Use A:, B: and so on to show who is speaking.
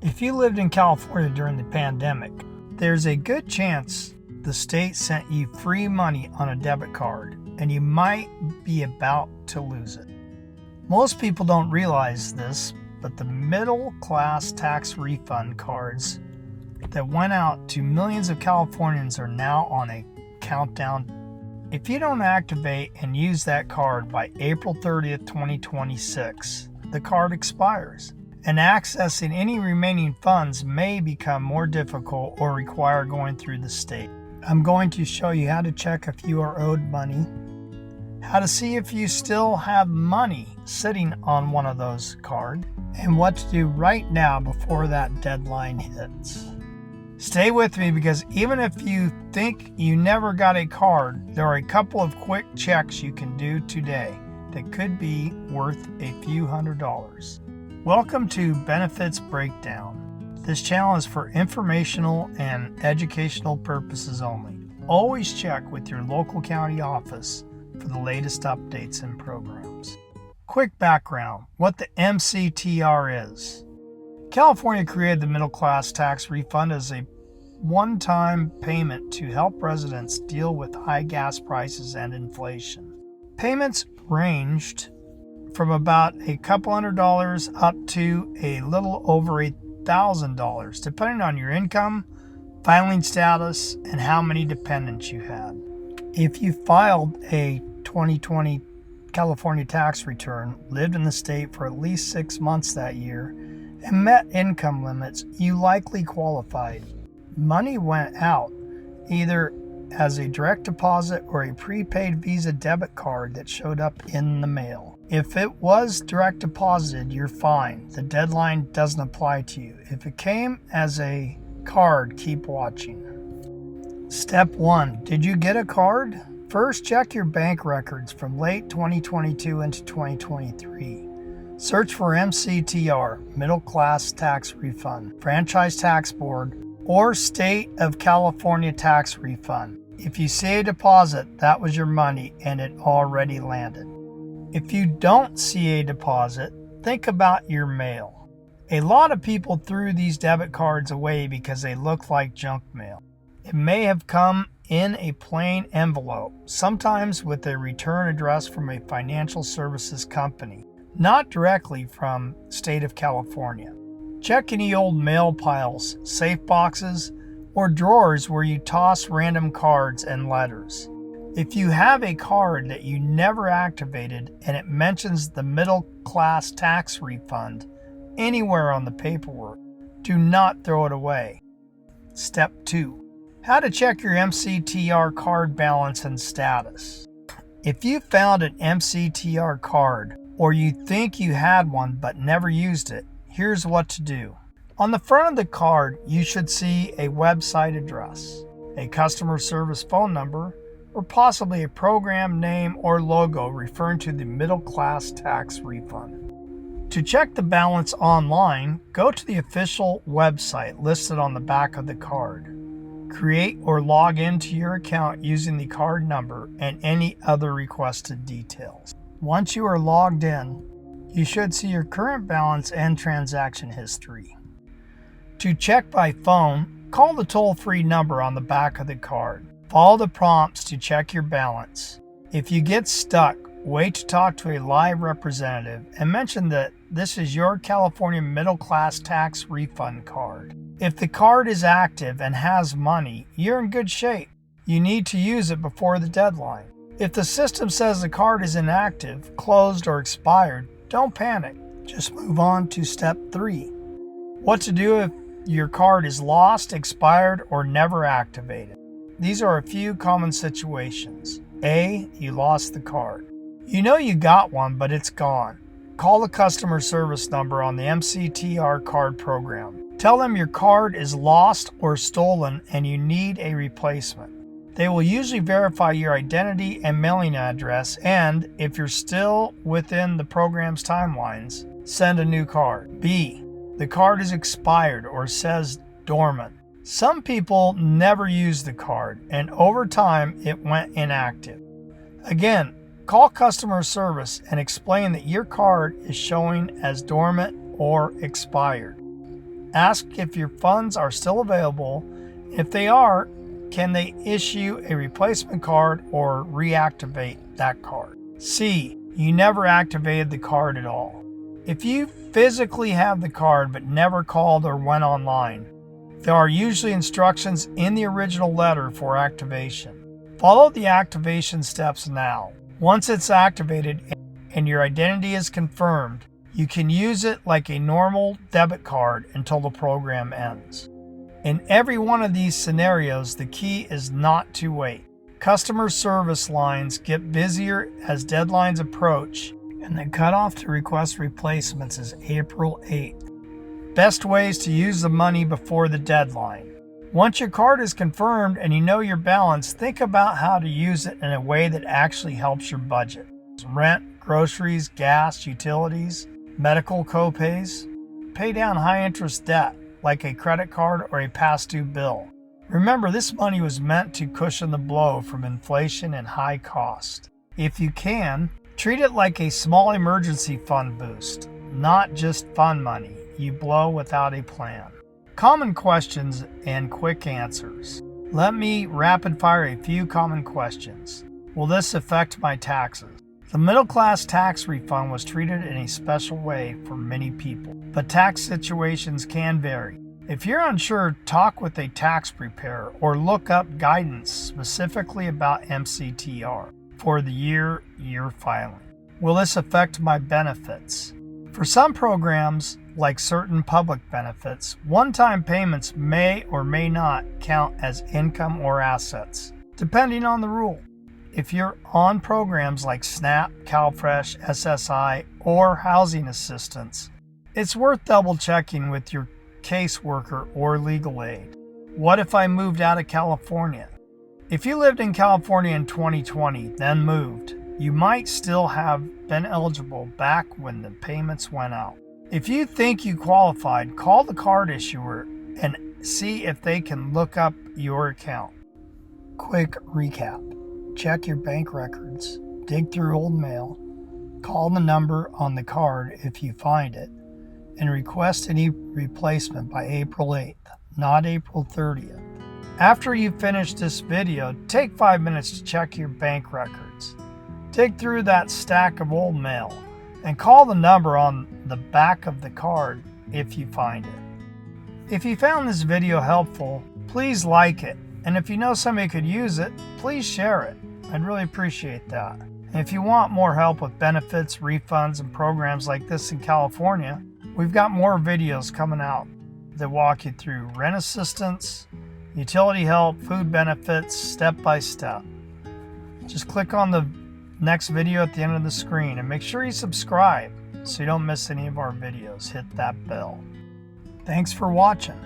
A: If you lived in California during the pandemic, there's a good chance the state sent you free money on a debit card, and you might be about to lose it. Most people don't realize this, but the Middle Class Tax Refund cards that went out to millions of Californians are now on a countdown. If you don't activate and use that card by April 30th, 2026, the card expires, and accessing any remaining funds may become more difficult or require going through the state. I'm going to show you how to check if you are owed money, how to see if you still have money sitting on one of those cards, and what to do right now before that deadline hits. Stay with me, because even if you think you never got a card, there are a couple of quick checks you can do today that could be worth a few $100s. Welcome to Benefits Breakdown. This channel is for informational and educational purposes only. Always check with your local county office for the latest updates and programs. Quick background: what the MCTR is. California created the Middle Class Tax Refund as a one-time payment to help residents deal with high gas prices and inflation. Payments ranged from about a couple $100s up to a little over $1,000, depending on your income, filing status, and how many dependents you had. If you filed a 2020 California tax return, lived in the state for at least 6 months that year, and met income limits, you likely qualified. Money went out either as a direct deposit or a prepaid Visa debit card that showed up in the mail. If it was direct deposited, you're fine. The deadline doesn't apply to you. If it came as a card, keep watching. Step 1. Did you get a card? First, check your bank records from late 2022 into 2023. Search for MCTR, Middle Class Tax Refund, Franchise Tax Board, or State of California Tax Refund. If you see a deposit, that was your money and it already landed. If you don't see a deposit, think about your mail. A lot of people threw these debit cards away because they look like junk mail. It may have come in a plain envelope, sometimes with a return address from a financial services company, not directly from state of California. Check any old mail piles, safe boxes, or drawers where you toss random cards and letters. If you have a card that you never activated and it mentions the Middle Class Tax Refund anywhere on the paperwork, do not throw it away. Step 2. How to check your MCTR card balance and status. If you found an MCTR card, or you think you had one but never used it, here's what to do. On the front of the card, you should see a website address, a customer service phone number, or possibly a program name or logo referring to the Middle Class Tax Refund. To check the balance online, go to the official website listed on the back of the card. Create or log into your account using the card number and any other requested details. Once you are logged in, you should see your current balance and transaction history. To check by phone, call the toll-free number on the back of the card. Follow the prompts to check your balance. If you get stuck, wait to talk to a live representative and mention that this is your California Middle Class Tax Refund card. If the card is active and has money, you're in good shape. You need to use it before the deadline. If the system says the card is inactive, closed, or expired, don't panic. Just move on to step 3. What to do if your card is lost, expired, or never activated. These are a few common situations. A. You lost the card. You know you got one, but it's gone. Call the customer service number on the MCTR card program. Tell them your card is lost or stolen and you need a replacement. They will usually verify your identity and mailing address, and if you're still within the program's timelines, send a new card. B. The card is expired or says dormant. Some people never use the card, and over time it went inactive. Again, call customer service and explain that your card is showing as dormant or expired. Ask if your funds are still available. If they are, can they issue a replacement card or reactivate that card? C. You never activated the card at all. If you physically have the card but never called or went online, there are usually instructions in the original letter for activation. Follow the activation steps now. Once it's activated and your identity is confirmed, you can use it like a normal debit card until the program ends. In every one of these scenarios, the key is not to wait. Customer service lines get busier as deadlines approach, and the cutoff to request replacements is April 8th. Best ways to use the money before the deadline. Once your card is confirmed and you know your balance, think about how to use it in a way that actually helps your budget. Rent, groceries, gas, utilities, medical copays. Pay down high-interest debt, like a credit card or a past-due bill. Remember, this money was meant to cushion the blow from inflation and high cost. If you can, treat it like a small emergency fund boost, not just fun money you blow without a plan. Common questions and quick answers. Let me rapid fire a few common questions. Will this affect my taxes? The Middle Class Tax Refund was treated in a special way for many people, but tax situations can vary. If you're unsure, talk with a tax preparer or look up guidance specifically about MCTR for the year you're filing. Will this affect my benefits? For some programs, like certain public benefits, one-time payments may or may not count as income or assets, depending on the rule. If you're on programs like SNAP, CalFresh, SSI, or housing assistance, it's worth double-checking with your caseworker or legal aid. What if I moved out of California? If you lived in California in 2020, then moved, you might still have been eligible back when the payments went out. If you think you qualified, call the card issuer and see if they can look up your account. Quick recap. Check your bank records, dig through old mail, call the number on the card if you find it, and request any replacement by April 8th, not April 30th. After you finish this video, take 5 minutes to check your bank records. Dig through that stack of old mail and call the number on the back of the card if you find it. If you found this video helpful, please like it. And if you know somebody could use it, please share it. I'd really appreciate that. And if you want more help with benefits, refunds, and programs like this in California, we've got more videos coming out that walk you through rent assistance, utility help, food benefits, step by step. Just click on the next video at the end of the screen and make sure you subscribe so you don't miss any of our videos. Hit that bell. Thanks for watching.